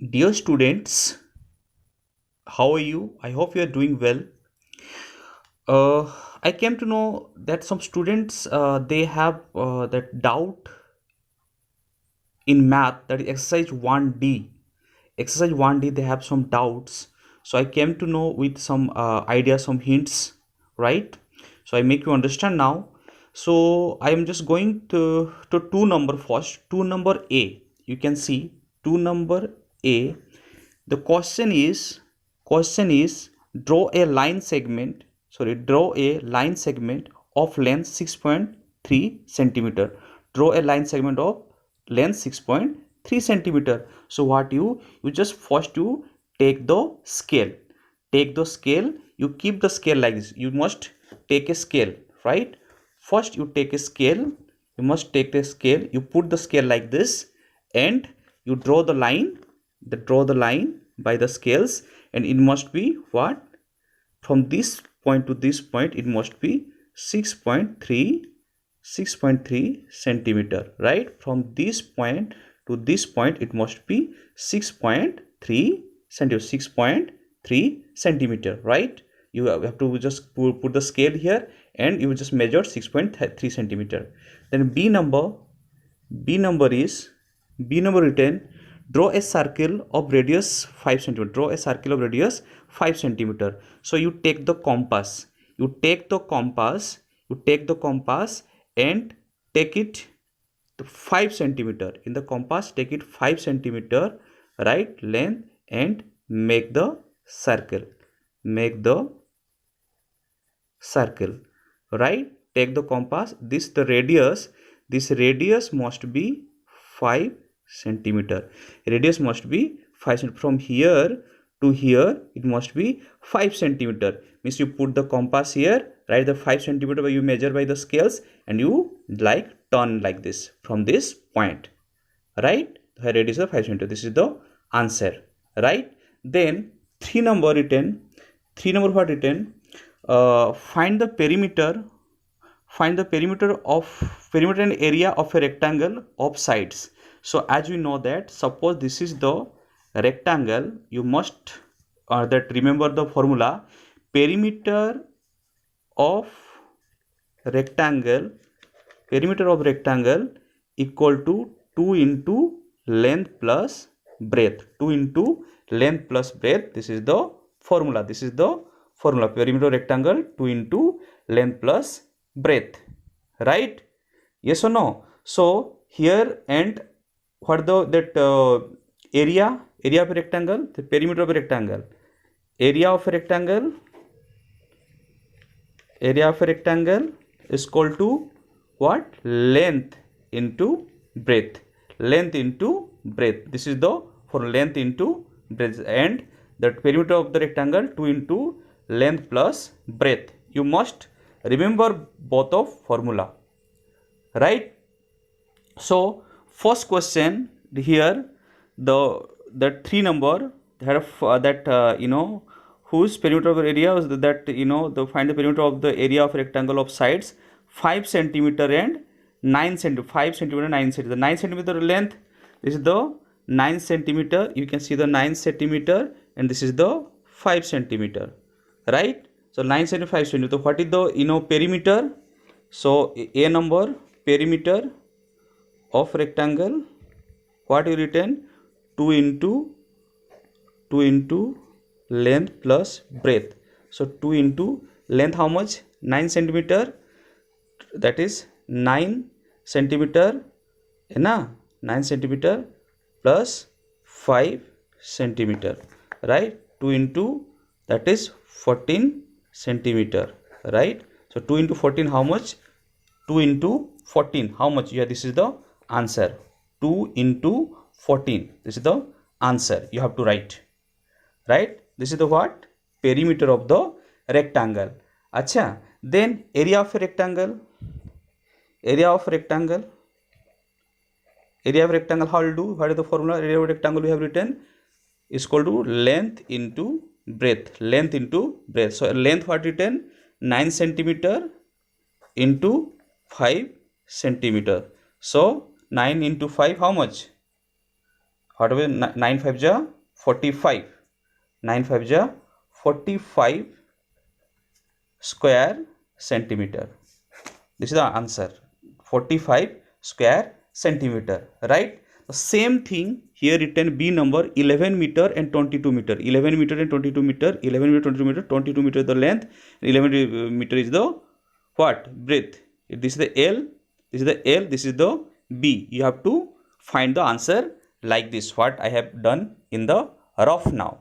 Dear students, how are you? I hope you are doing well. I came to know that some students they have that doubt in math, that is exercise 1D. Exercise 1D they have some doubts. So I came to know with some ideas, some hints, right? So I make you understand now. So I am just going to two number first. Two number A. You can see two number A. The question is draw a line segment of length 6.3 centimeter. Draw a line segment of length 6.3 centimeter. So what you just first you take the scale. You keep the scale like this. You must take a scale, right? First you take a scale. You must take the scale. You put the scale like this, and you draw the line. Draw the line by the scales, and it must be what? From this point to this point, it must be 6.3 centimeter, right? From this point to this point, it must be 6.3 centimeter. 6.3 centimeter, right? You have to just put the scale here, and you just measure 6.3 centimeter. Then B number is written. Draw a circle of radius 5 centimeter. Draw a circle of radius 5 centimeter. So you take the compass. You take the compass and take it to 5 centimeter. In the compass, take it 5 centimeter, right, length, and make the circle. Right? Take the compass. This radius must be 5 centimeter. Radius must be 5 centimeter. From here to here, it must be 5 centimeter. Means you put the compass here, right? The 5 centimeter you measure by the scales, and you like turn like this from this point, right? The radius of 5 centimeter. This is the answer, right? Then 3 number written. 3 number what written? Find the perimeter and area of a rectangle of sides. So as we know that, suppose this is the rectangle, you must remember the formula. Perimeter of rectangle equal to 2 into length plus breadth. 2 into length plus breadth. This is the formula. Perimeter of rectangle 2 into length plus breadth, right? Yes or no? So here, and what the area of a rectangle, the perimeter of a rectangle, area of a rectangle is equal to what? Length into breadth. This is the for length into breadth, and the perimeter of the rectangle 2 into length plus breadth. You must remember both of formula, right? So first question here, the 3 number have whose perimeter of area is that, find the perimeter of the area of rectangle of sides 5 centimeter and 9 centimeter. 5 centimeter 9 centimeter. The 9 centimeter length, this is the 9 centimeter. You can see the 9 centimeter, and this is the 5 centimeter, right? So 9 centimeter, 5 centimeter. What is the perimeter? So A number, perimeter of rectangle, what you written? 2 into length plus breadth. So 2 into length, how much? 9 centimeter. That is 9 centimeter, 9 centimeter plus 5 centimeter, right? 2 into, that is 14 centimeter, right? So 2 into 14, how much? 2 into 14, how much? Yeah, this is the answer. 2 into 14, this is the answer you have to write, right? This is the what? Perimeter of the rectangle. Acha. Then area of a rectangle. Area of rectangle, how will do? What is the formula? Area of rectangle we have written is equal to length into breadth. So length what written? 9 centimeter into 5 centimeter. So 9 into 5, how much? what will 9 5 ja 45, 9 5 ja 45 square centimeter. This is the answer, 45 square centimeter, right? The same thing here written B number 11 meter and 22 meter, 11 meter and 22 meter, 11 meter 22 meter, 22 meter is the length, 11 meter is the what, breadth. This is the L, this is the L, this is the B. You have to find the answer like this, what I have done in the rough now,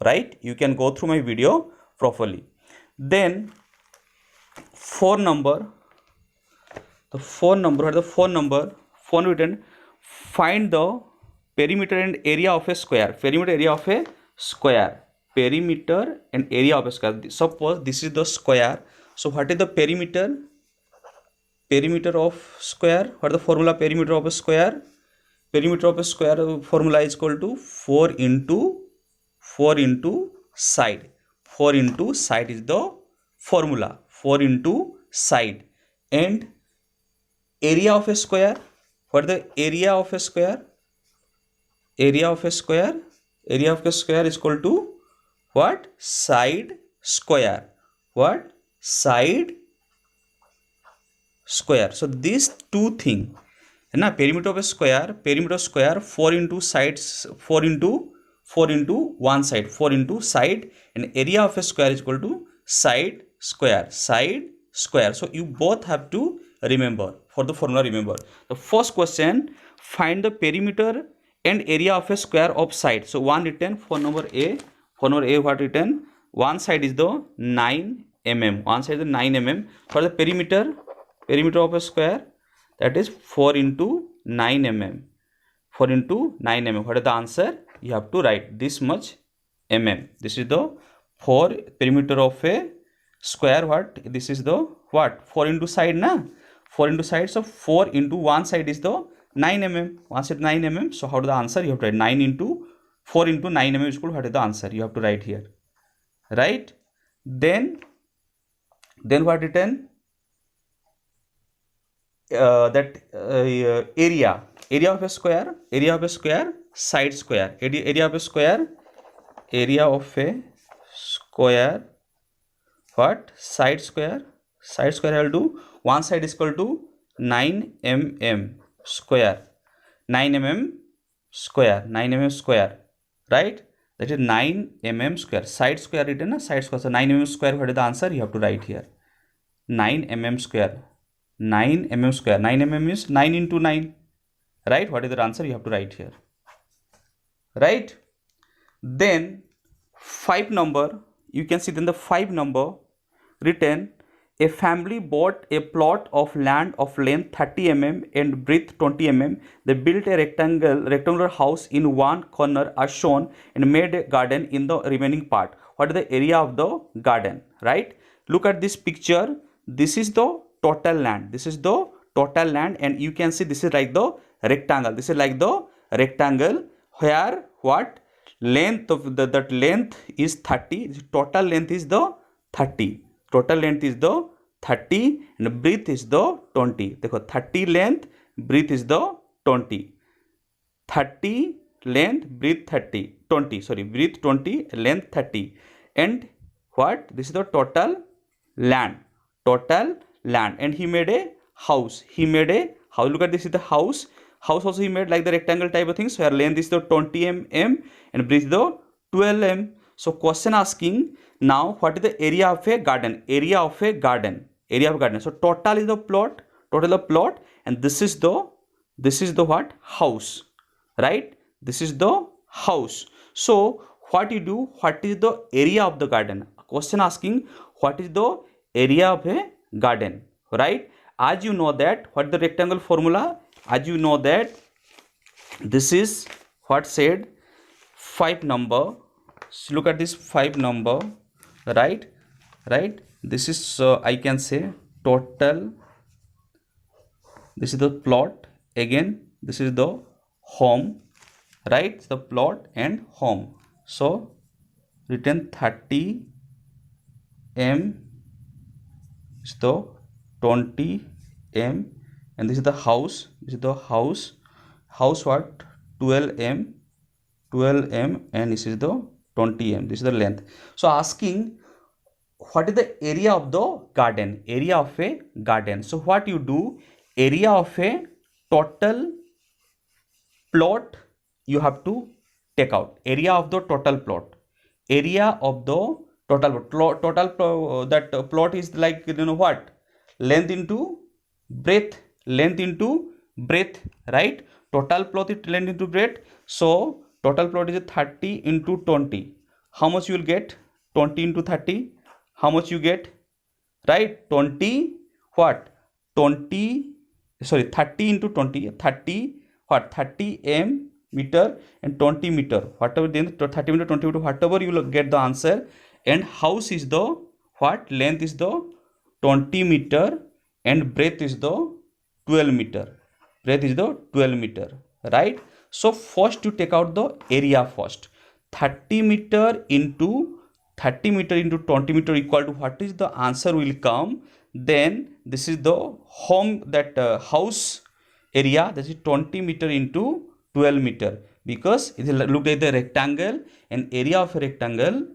right? You can go through my video properly. Then 4 number, the 4 number, or the 4 number, 4 written, find the perimeter and area of a square, perimeter area of a square, perimeter and area of a square. Suppose this is the square, so what is the perimeter, perimeter of square? What is the formula perimeter of a square? Perimeter of a square formula is equal to 4 into side. 4 into side is the formula, 4 into side. And area of a square, what is the area of a square? Area of a square, area of a square is equal to what? Side square. What? Side square. So these two things, na, perimeter of a square, perimeter of square, 4 into sides, 4 into one side, 4 into side, and area of a square is equal to side square, side square. So you both have to remember, for the formula remember. The first question, find the perimeter and area of a square of side. So one written, for number A, what written? One side is the 9 mm, one side is the 9 mm. For the perimeter of a square, that is 4 into 9 mm, 4 into 9 mm. What is the answer? You have to write this much mm. This is the 4 perimeter of a square. What? This is the what? 4 into side, na? 4 into side. So 4 into one side is the 9 mm. One side 9 mm. So how to the answer? You have to write 9 into 4 into 9 mm is equal to, what is the answer? You have to write here, right? Then what written? Area of a square, side square, area of a square, what? Side square will do, one side is equal to 9 mm square, 9 mm square, right? That is 9 mm square, side square written, side square. So 9 mm square, what is the answer? You have to write here, 9 mm square, 9 mm square. 9 mm is 9 into 9, right? What is the answer? You have to write here, right? Then 5 number, you can see then the 5 number written, a family bought a plot of land of length 30 mm and breadth 20 mm. They built a rectangular house in one corner as shown and made a garden in the remaining part. What is the area of the garden, right? Look at this picture. This is the total land. This is the total land, and you can see this is like the rectangle. This is like the rectangle where what? Length of that length is 30. Total length is the 30. Total length is the 30 and breadth is the 20. देखो 30 length, breadth is the 20. 30 length, breadth 30, 20. Sorry, breadth 20, length 30. And what? This is the total land. Total land. And he made a house. He made a house. Look at this is the house. House also he made like the rectangle type of things where length is the 20 mm and breadth is the 12 mm. So question asking now, what is the area of a garden? Area of a garden. Area of garden. So total is the plot. Total of plot, and this is the what? House, right? This is the house. So what you do? What is the area of the garden? Question asking what is the area of a garden, right? As you know that, what is the rectangle formula? As you know that, this is what said 5 number. So look at this 5 number, right? This is I can say total. This is the plot. Again, this is the home, right? The plot and home. So written 30 m is the 20 m, and this is the house. This is the house. House what? 12 m. 12 m and this is the 20 m. This is the length. So asking what is the area of the garden? Area of a garden. So what you do, area of a total plot you have to take out. Area of the total plot. Area of the total plot. That plot is like, you know what? Length into breadth. Length into breadth, right? Total plot is length into breadth. So total plot is 30 into 20. How much you will get? 20 into 30. How much you get? Right? 20 what? 20, sorry, 30 into 20. 30 what? 30 m meter and 20 meter. Whatever, then 30 meter, 20 meter, whatever you will get the answer. And house is the what? Length is the 20 meter and breadth is the 12 meter. Breadth is the 12 meter, right? So first you take out the area first. 30 meter into 30 meter into 20 meter equal to what is the answer will come. Then this is the home, that house area, that is 20 meter into 12 meter, because it will look like the rectangle, and area of a rectangle